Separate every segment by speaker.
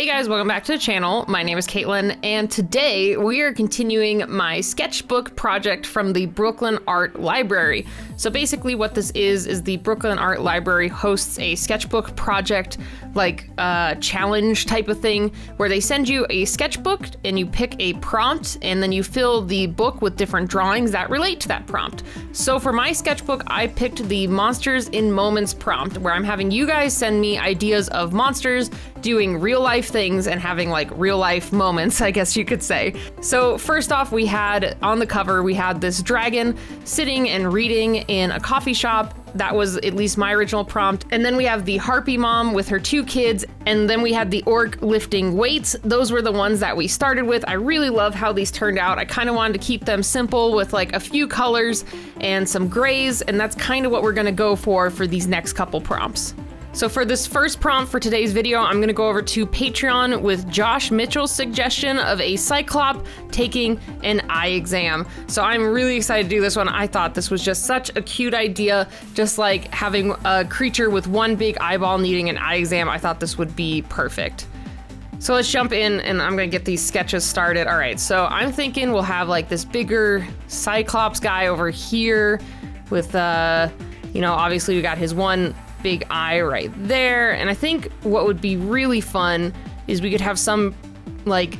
Speaker 1: Hey guys, welcome back to the channel. My name is Caitlin, and today we are continuing my sketchbook project from the Brooklyn Art Library. So basically what this is the Brooklyn Art Library hosts a sketchbook project, like challenge type of thing, where they send you a sketchbook and you pick a prompt and then you fill the book with different drawings that relate to that prompt. So for my sketchbook, I picked the Monsters in Moments prompt, where I'm having you guys send me ideas of monsters doing real life things and having like real life moments, I guess you could say. So first off, we had on the cover, we had this dragon sitting and reading in a coffee shop. That was at least my original prompt. And then we have the harpy mom with her 2 kids. And then we had the orc lifting weights. Those were the ones that we started with. I really love how these turned out. I kind of wanted to keep them simple with like a few colors and some grays. And that's kind of what we're gonna go for these next couple prompts. So for this first prompt for today's video, I'm gonna go over to Patreon with Josh Mitchell's suggestion of a Cyclop taking an eye exam. So I'm really excited to do this one. I thought this was just such a cute idea, just like having a creature with one big eyeball needing an eye exam. I thought this would be perfect. So let's jump in and I'm gonna get these sketches started. All right, so I'm thinking we'll have like this bigger Cyclops guy over here with, you know, obviously we got his one big eye right there. And I think what would be really fun is we could have some, like,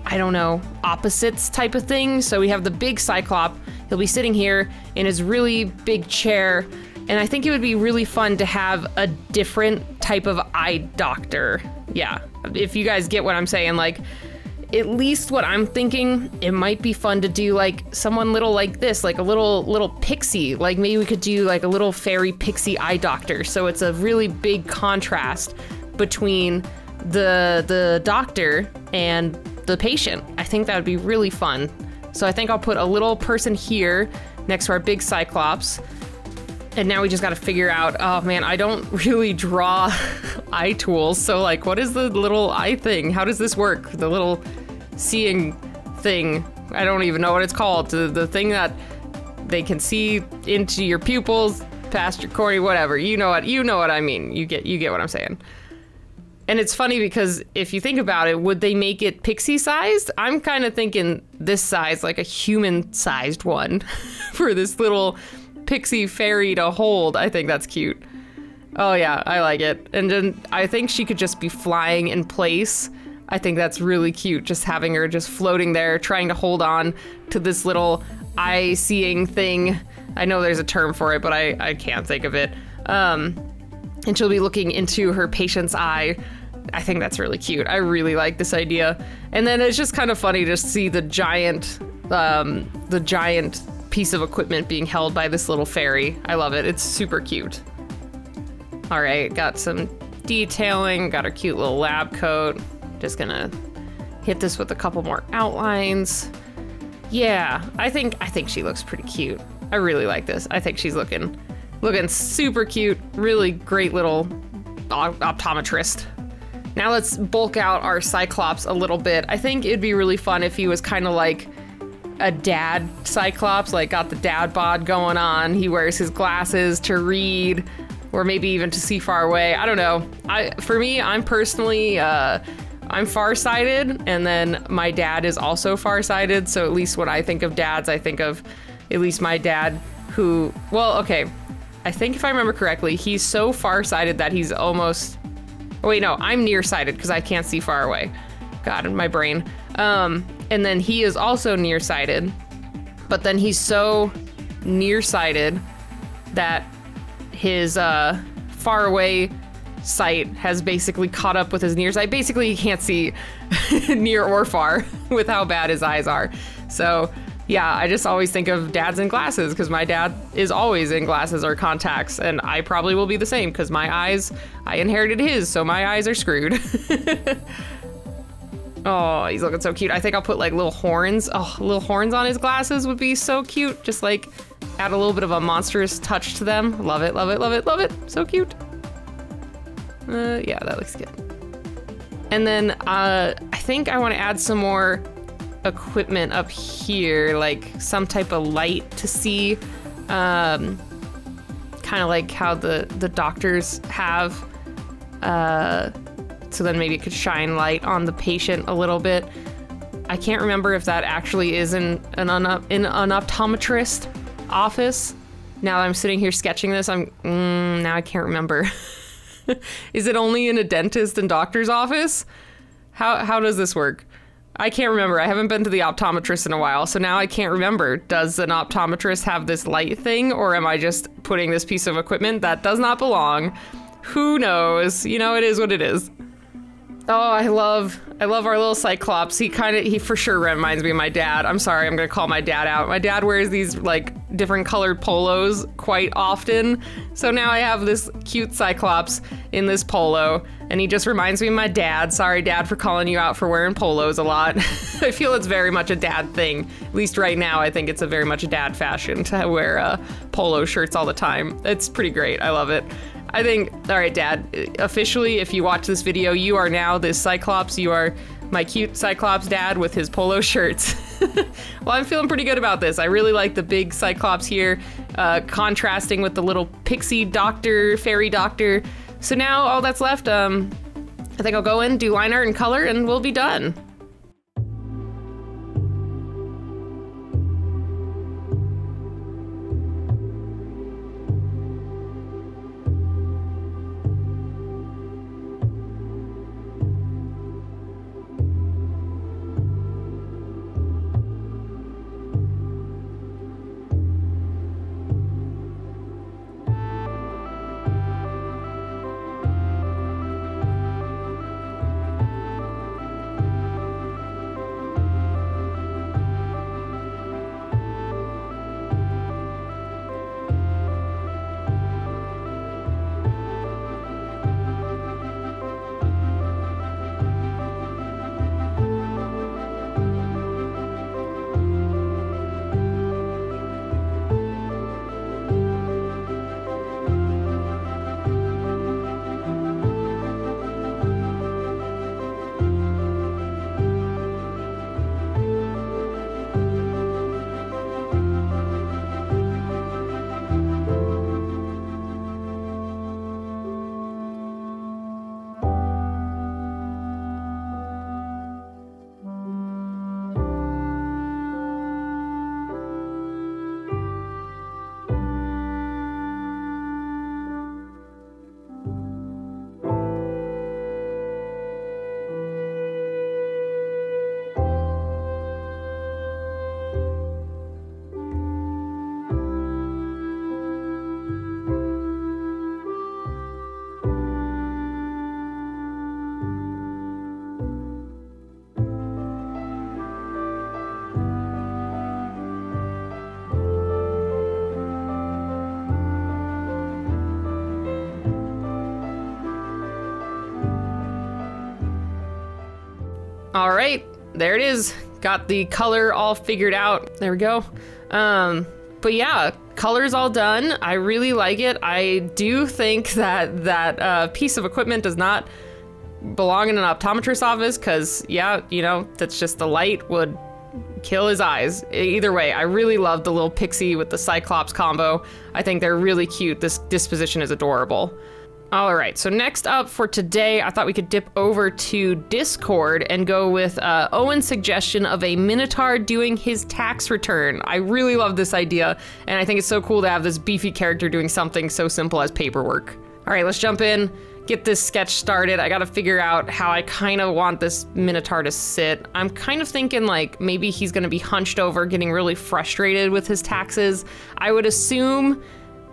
Speaker 1: I don't know, opposites type of thing. So we have the big Cyclop, he'll be sitting here in his really big chair. And I think it would be really fun to have a different type of eye doctor. Yeah, if you guys get what I'm saying, like, at least what I'm thinking, it might be fun to do like someone little like this, like a little pixie. Like maybe we could do like a little fairy pixie eye doctor. So it's a really big contrast between the doctor and the patient. I think that would be really fun. So I think I'll put a little person here next to our big Cyclops. And now we just gotta figure out, oh man, I don't really draw eye tools. So like, what is the little eye thing? How does this work? The little seeing thing. I don't even know what it's called. The thing that they can see into your pupils, past your cornea, whatever. You know what I mean. You get what I'm saying. And it's funny because if you think about it, would they make it pixie sized? I'm kind of thinking this size, like a human sized one for this little pixie fairy to hold. I think that's cute. Oh yeah, I like it. And then I think she could just be flying in place. I think that's really cute, just having her just floating there, trying to hold on to this little eye-seeing thing. I know there's a term for it, but I can't think of it. And she'll be looking into her patient's eye. I think that's really cute. I really like this idea. And then it's just kind of funny to see the giant piece of equipment being held by this little fairy. I love it. It's super cute. All right, got some detailing, got her cute little lab coat. Just gonna hit this with a couple more outlines. Yeah, I think she looks pretty cute. I really like this. I think she's looking super cute. Really great little optometrist. Now let's bulk out our Cyclops a little bit. I think it'd be really fun if he was kind of like a dad Cyclops, like got the dad bod going on. He wears his glasses to read, or maybe even to see far away. I don't know. For me, I'm personally, I'm farsighted, and then my dad is also farsighted. So at least when I think of dads, I think of at least my dad who, well, okay. I think if I remember correctly, he's so farsighted that he's almost, oh wait, no, I'm nearsighted because I can't see far away. God, in my brain. And then he is also nearsighted, but then he's so nearsighted that his far away sight has basically caught up with his near sight. Basically, he can't see near or far with how bad his eyes are. So yeah, I just always think of dads in glasses because my dad is always in glasses or contacts, and I probably will be the same because my eyes, I inherited his, so my eyes are screwed. Oh, he's looking so cute. I think I'll put like little horns. Oh, little horns on his glasses would be so cute. Just like add a little bit of a monstrous touch to them. Love it, love it, love it, love it. So cute. Yeah, that looks good. And then I think I want to add some more equipment up here, like some type of light to see. Kind of like how the doctors have. so then maybe it could shine light on the patient a little bit. I can't remember if that actually is in an optometrist office. Now that I'm sitting here sketching this, now I can't remember. Is it only in a dentist and doctor's office? How does this work? I can't remember. I haven't been to the optometrist in a while, so now I can't remember. Does an optometrist have this light thing, or am I just putting this piece of equipment that does not belong? Who knows? You know, it is what it is. Oh, I love our little Cyclops. He for sure reminds me of my dad. I'm sorry, I'm gonna call my dad out. My dad wears these like different colored polos quite often. So now I have this cute Cyclops in this polo, and he just reminds me of my dad. Sorry, Dad, for calling you out for wearing polos a lot. I feel it's very much a dad thing. At least right now, I think it's a very much a dad fashion to wear polo shirts all the time. It's pretty great. I love it. I think, all right, Dad, officially, if you watch this video, you are now this Cyclops. You are my cute Cyclops dad with his polo shirts. Well, I'm feeling pretty good about this. I really like the big Cyclops here, contrasting with the little pixie doctor, fairy doctor. So now all that's left, I think I'll go in, do line art and color, and we'll be done. All right, there it is. Got the color all figured out. There we go. But yeah, color's all done. I really like it. I do think that piece of equipment does not belong in an optometrist's office because, yeah, you know, that's just the light would kill his eyes. Either way, I really love the little pixie with the Cyclops combo. I think they're really cute. This disposition is adorable. All right, so next up for today, I thought we could dip over to Discord and go with Owen's suggestion of a Minotaur doing his tax return. I really love this idea, and I think it's so cool to have this beefy character doing something so simple as paperwork. All right, let's jump in, get this sketch started. I gotta figure out how I kind of want this Minotaur to sit. I'm kind of thinking like maybe he's gonna be hunched over, getting really frustrated with his taxes. I would assume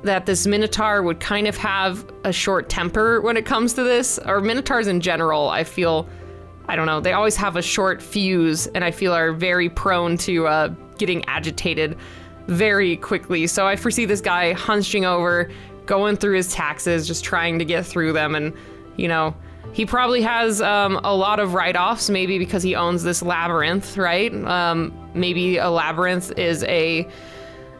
Speaker 1: that this Minotaur would kind of have a short temper when it comes to this, or Minotaurs in general, I feel, I don't know, they always have a short fuse and I feel are very prone to getting agitated very quickly. So I foresee this guy hunching over, going through his taxes, just trying to get through them, and you know, he probably has a lot of write-offs, maybe because he owns this labyrinth, right? Maybe a labyrinth is a,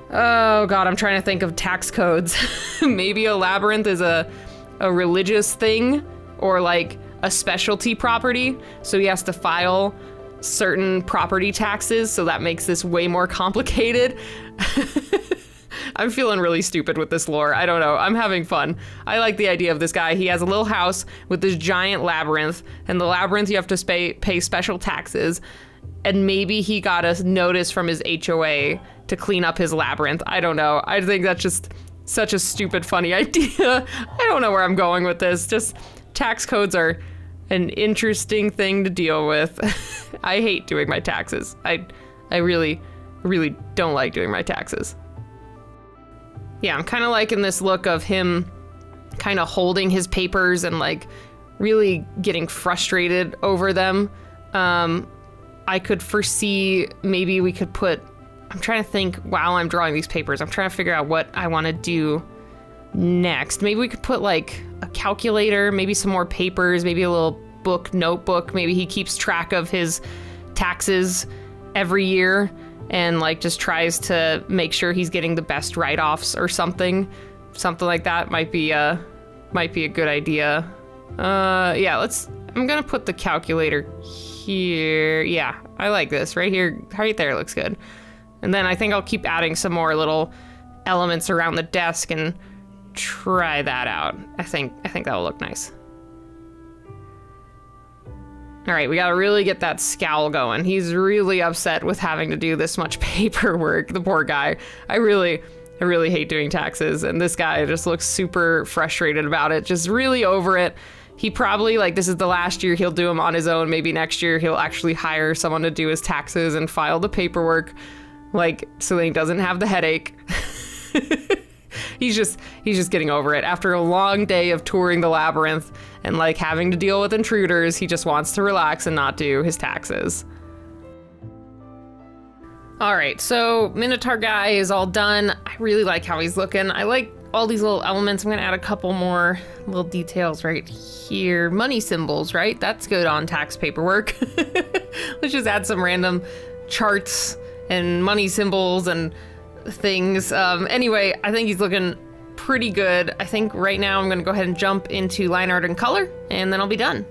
Speaker 1: oh God, I'm trying to think of tax codes. Maybe a labyrinth is a religious thing or like a specialty property. So he has to file certain property taxes. So that makes this way more complicated. I'm feeling really stupid with this lore. I don't know. I'm having fun. I like the idea of this guy. He has a little house with this giant labyrinth, and the labyrinth you have to pay special taxes. And maybe he got a notice from his HOA to clean up his labyrinth. I don't know. I think that's just such a stupid, funny idea. I don't know where I'm going with this. Just tax codes are an interesting thing to deal with. I hate doing my taxes. I really don't like doing my taxes. Yeah, I'm kind of liking this look of him kind of holding his papers and like really getting frustrated over them. I could foresee maybe we could put, I'm trying to think while I'm drawing these papers, I'm trying to figure out what I want to do next. Maybe we could put like a calculator, maybe some more papers, maybe a little notebook. Maybe he keeps track of his taxes every year and like just tries to make sure he's getting the best write-offs or something. Something like that might be a good idea. Yeah, I'm gonna put the calculator here. Yeah, I like this right here, right there looks good. And then I think I'll keep adding some more little elements around the desk and try that out. I think that'll look nice. All right, we gotta really get that scowl going. He's really upset with having to do this much paperwork, the poor guy. I really hate doing taxes, and this guy just looks super frustrated about it, just really over it. He probably, like, this is the last year he'll do them on his own. Maybe next year he'll actually hire someone to do his taxes and file the paperwork, like, so that he doesn't have the headache. He's just getting over it. After a long day of touring the labyrinth and like having to deal with intruders, he just wants to relax and not do his taxes. All right, so Minotaur guy is all done. I really like how he's looking. I like all these little elements. I'm gonna add a couple more little details right here. Money symbols, right? That's good on tax paperwork. Let's just add some random charts and money symbols and things. Anyway, I think he's looking pretty good. I think right now I'm gonna go ahead and jump into line art and color, and then I'll be done.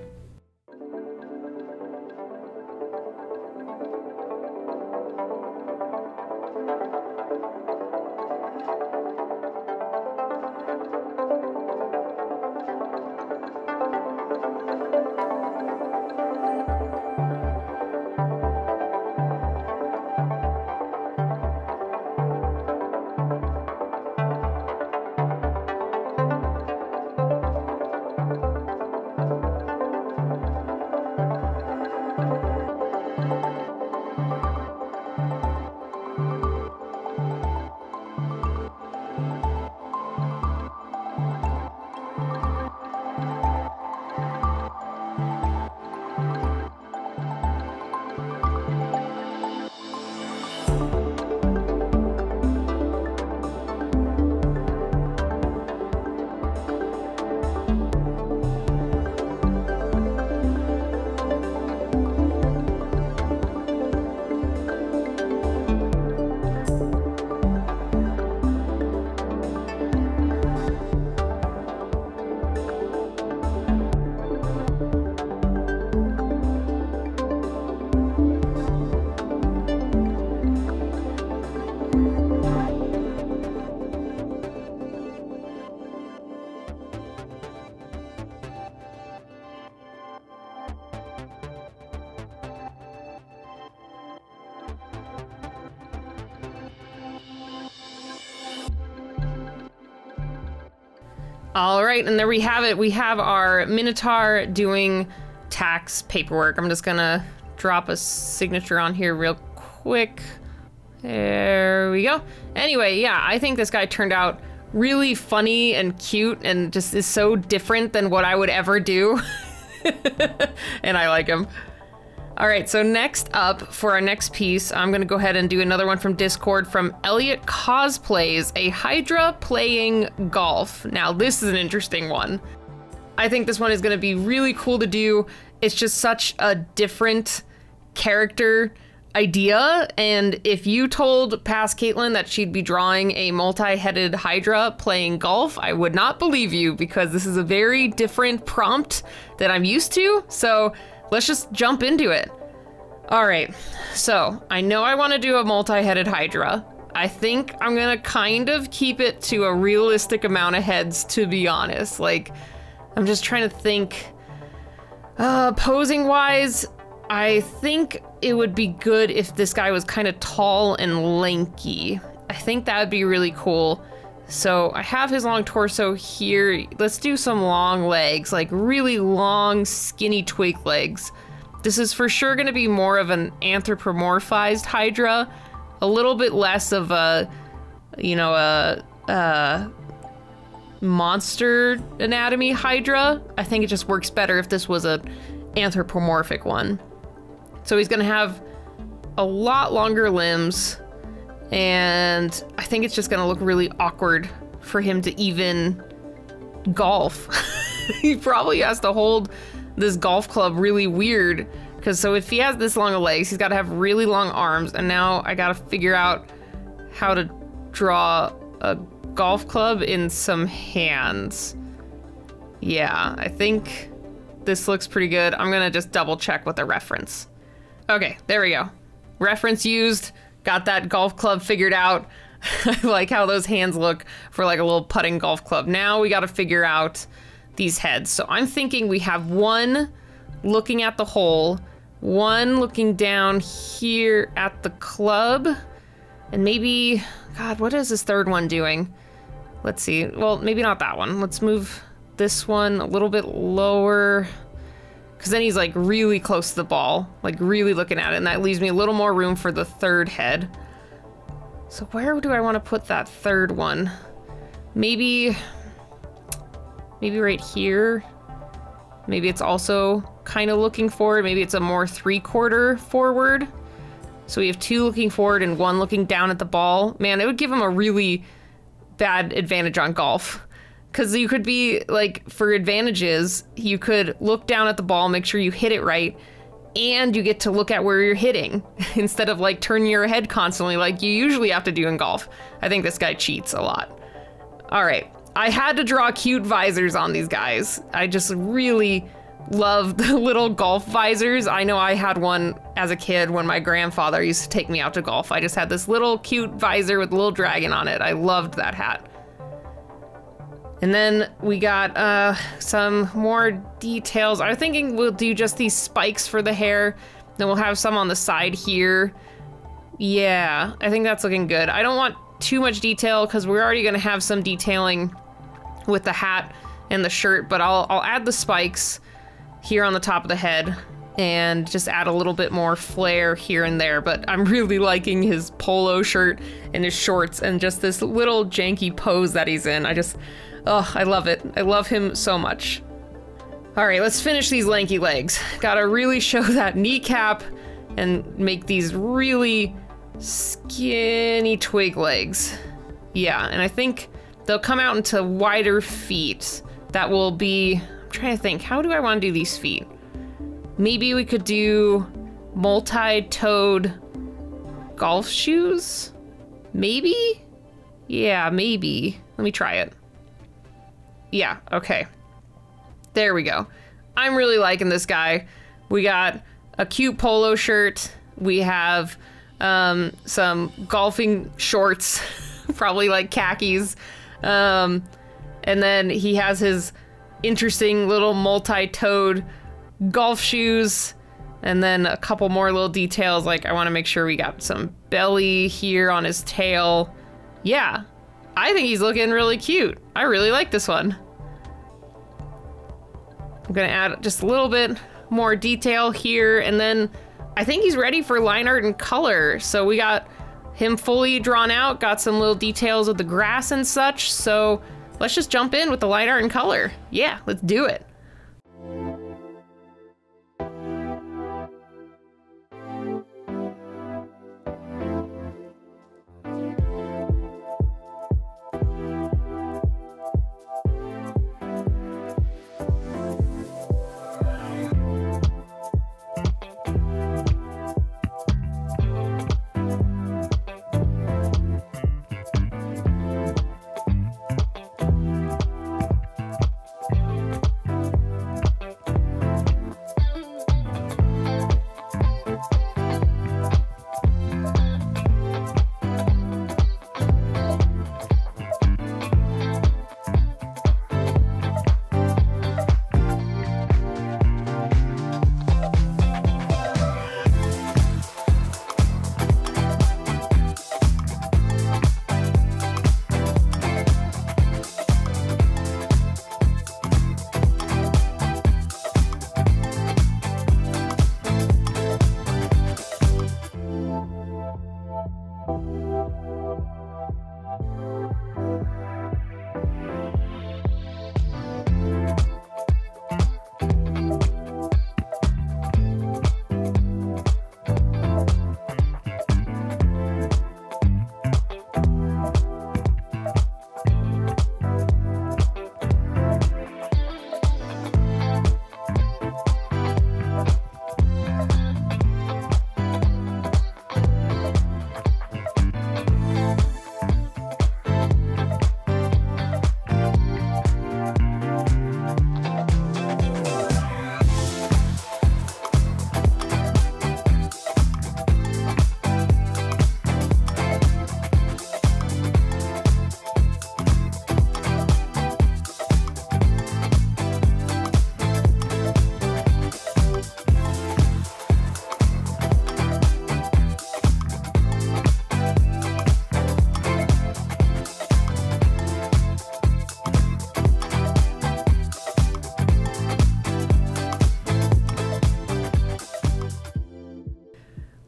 Speaker 1: All right, and there we have it. We have our Minotaur doing tax paperwork. I'm just gonna drop a signature on here real quick. There we go. Anyway, yeah, I think this guy turned out really funny and cute and just is so different than what I would ever do. And I like him. All right, so next up for our next piece, I'm gonna go ahead and do another one from Discord from Elliot Cosplays, a Hydra playing golf. Now this is an interesting one. I think this one is gonna be really cool to do. It's just such a different character idea, and if you told past Caitlin that she'd be drawing a multi-headed Hydra playing golf, I would not believe you, because this is a very different prompt that I'm used to, so let's just jump into it. All right, so I know I want to do a multi-headed Hydra. I think I'm gonna kind of keep it to a realistic amount of heads, to be honest. Like, I'm just trying to think. Posing wise, I think it would be good if this guy was kind of tall and lanky. I think that would be really cool. So I have his long torso here. Let's do some long legs, like really long, skinny twig legs. This is for sure gonna be more of an anthropomorphized Hydra, a little bit less of a, you know, a monster anatomy Hydra. I think it just works better if this was an anthropomorphic one. So he's gonna have a lot longer limbs, and I think it's just gonna look really awkward for him to even golf. He probably has to hold this golf club really weird, because so if he has this long of legs, he's gotta have really long arms, and now I gotta figure out how to draw a golf club in some hands. Yeah, I think this looks pretty good. I'm gonna just double check with the reference. Okay, there we go. Reference used, got that golf club figured out. I like how those hands look for like a little putting golf club. Now we gotta figure out these heads. So I'm thinking we have one looking at the hole, one looking down here at the club, and maybe, God, what is this third one doing? Let's see, well, maybe not that one. Let's move this one a little bit lower, because then he's like really close to the ball, like really looking at it, and that leaves me a little more room for the third head. So where do I want to put that third one? Maybe right here. Maybe it's also kind of looking forward. Maybe it's a more 3/4 forward. So we have two looking forward and one looking down at the ball. Man, it would give him a really bad advantage on golf. Because you could be, like, for advantages, you could look down at the ball, make sure you hit it right, and you get to look at where you're hitting, instead of, like, turning your head constantly like you usually have to do in golf. I think this guy cheats a lot. All right, I had to draw cute visors on these guys. I just really love the little golf visors. I know I had one as a kid when my grandfather used to take me out to golf. I just had this little cute visor with a little dragon on it. I loved that hat. And then we got some more details. I'm thinking we'll do just these spikes for the hair. Then we'll have some on the side here. Yeah, I think that's looking good. I don't want too much detail because we're already gonna have some detailing with the hat and the shirt, but I'll add the spikes here on the top of the head and just add a little bit more flair here and there. But I'm really liking his polo shirt and his shorts and just this little janky pose that he's in. Oh, I love it. I love him so much. All right, let's finish these lanky legs. Gotta really show that kneecap and make these really skinny twig legs. Yeah, and I think they'll come out into wider feet. That will be, I'm trying to think, how do I want to do these feet? Maybe we could do multi-toed golf shoes? Maybe? Yeah, maybe. Let me try it. Yeah, okay. There we go. I'm really liking this guy. We got a cute polo shirt. We have some golfing shorts, probably like khakis. And then he has his interesting little multi-toed golf shoes. And then a couple more little details, like I want to make sure we got some belly here on his tail. Yeah, I think he's looking really cute. I really like this one. I'm gonna add just a little bit more detail here, and then I think he's ready for line art and color. So we got him fully drawn out, got some little details of the grass and such, so let's just jump in with the line art and color. Yeah, let's do it.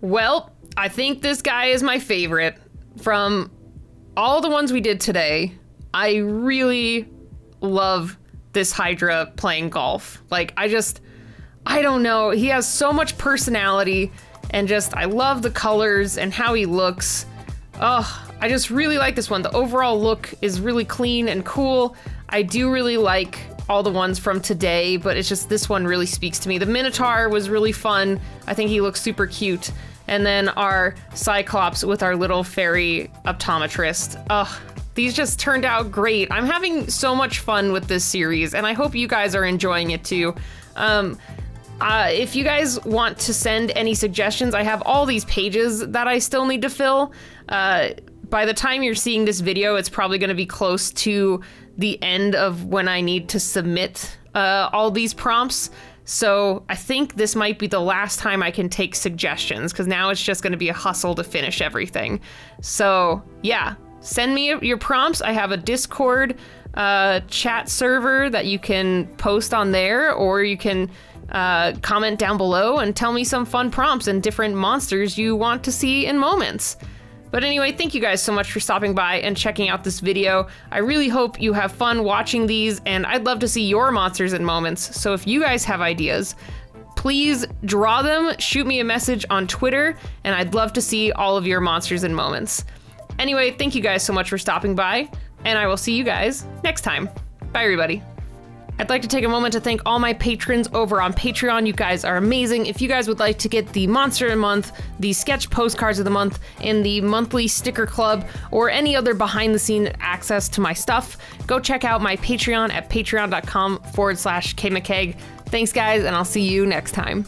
Speaker 1: Well, I think this guy is my favorite. From all the ones we did today, I really love this Hydra playing golf. Like, I don't know. He has so much personality, and I love the colors and how he looks. Oh, I just really like this one. The overall look is really clean and cool. I do really like all the ones from today, but it's just this one really speaks to me. The Minotaur was really fun. I think he looks super cute. And then our Cyclops with our little fairy optometrist. Ugh, these just turned out great. I'm having so much fun with this series, and I hope you guys are enjoying it too. If you guys want to send any suggestions, I have all these pages that I still need to fill. By the time you're seeing this video, it's probably going to be close to the end of when I need to submit all these prompts. So I think this might be the last time I can take suggestions, because now it's just going to be a hustle to finish everything. So yeah, send me your prompts. I have a Discord chat server that you can post on there, or you can comment down below and tell me some fun prompts and different monsters you want to see in moments. But anyway, thank you guys so much for stopping by and checking out this video. I really hope you have fun watching these, and I'd love to see your monsters and moments. So if you guys have ideas, please draw them, shoot me a message on Twitter, and I'd love to see all of your monsters and moments. Anyway, thank you guys so much for stopping by, and I will see you guys next time. Bye, everybody. I'd like to take a moment to thank all my patrons over on Patreon. You guys are amazing. If you guys would like to get the Monster of the Month, the Sketch Postcards of the Month, and the monthly sticker club, or any other behind-the-scenes access to my stuff, go check out my Patreon at patreon.com/KMcKeg. Thanks, guys, and I'll see you next time.